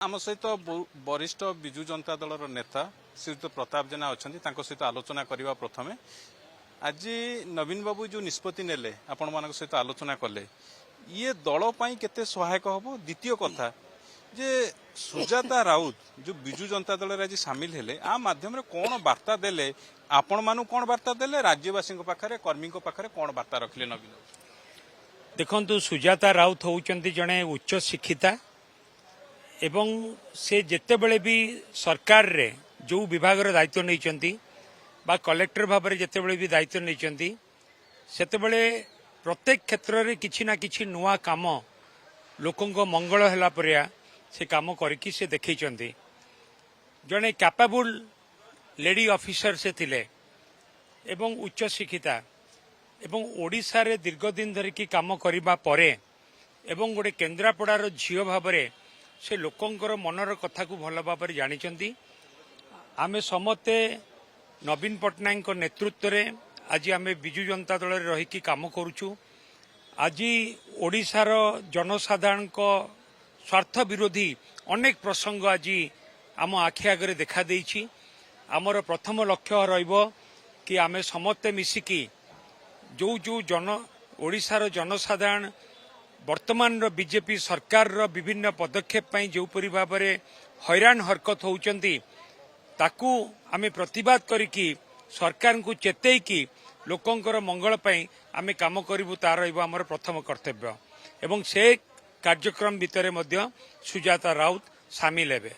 आम सहित वरिष्ठ विजु जनता दल नेता श्रीयुक्त प्रताप जेना अच्छा सहित आलोचना करने प्रथमे आज नवीन बाबू जो निष्पत्ति नेले आपण मान सहित आलोचना कले ये दल केते सहायक हम। द्वितीय कथा जे सुजाता राउत जो विजु जनता दल आज सामिल हेले आ माध्यम रे कौन वार्ता देले आपण मानु कौन वार्ता देले राज्यवासी पाखरे कर्मी पाखरे कौन वार्ता रखले नवीन देखंतु सुजाता राउत होउचंती जणे उच्च शिक्षिता एवं से जेतेबेले भी सरकार रे जो विभाग दायित्व नहीं बा कलेक्टर भाव में जितेबले भी दायित्व नहीं सेतेबले प्रत्येक क्षेत्र में किछि ना किछि नुआ काम लोकों मंगल है परिया से काम करके से देखते जड़े कैपेबल लेडी ऑफिसर से थिले एवं उच्च शिक्षिता एवं ओडिशा रे दीर्घ दिन धरिकी काम करबा परे एवं गोटे केन्द्रापड़ार झील भाव में से लोकंकर मनर कथा को भल भाव जानी आमे समते नवीन पट्टनायक नेतृत्व रे आज आमे विजु जनता दल रहीकि काम करुचु। आज ओडिशार जनसाधारण स्वार्थ विरोधी अनेक प्रसंग आज आम आखि आगे देखा देइछि। आमर प्रथम लक्ष्य रहिबो कि आमे समते मिसिकी जो जो ओडिशार जनसाधारण वर्तमान बीजेपी सरकार विभिन्न पदक्षेप जो परि भाव में हैरान हरकत होउचंती ताकू आमे प्रतिवाद करिकी सरकार को चेतईकी लोकंकर मंगल पई आमे काम करिवु तार रहिबो हमर प्रथम कर्तव्य एवं से कार्यक्रम भितर मध्य सुजाता राउत शामिल हेबे।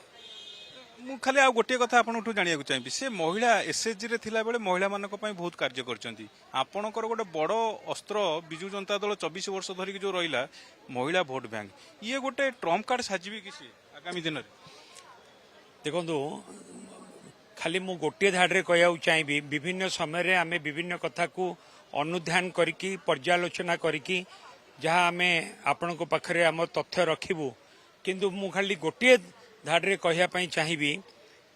मु खाली आ गोटे कथा आपनठु जानिया को चाहिबी से महिला एसएचजी रे थिला बेले महिला मानक पई बहुत कार्य करचंती आपनकर गोटे बड़ अस्त्र विजु जनता दल 24 वर्ष धरिक जो रहिला महिला भोट बैंक ये गोटे ट्रम्प कार्ड साजिबी किसी आगामी दिन रे देखंतु खाली मु गोटे धाड़े कहू चाहिए विभिन्न समय आमे विभिन्न कथा को अनुध्यान करिकी पर्यालोचना करिकी जहाँ आमे आपण को पाखरे आम तथ्य रखिबू किंतु मु खाली गोटे धाड़े कहवाई चाहिए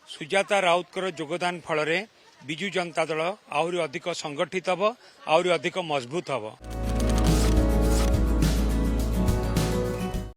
सुजाता राउतर योगदान फल विजु जनता दल आहरी अधिक संगठित हम आहरी अधिक मजबूत हम।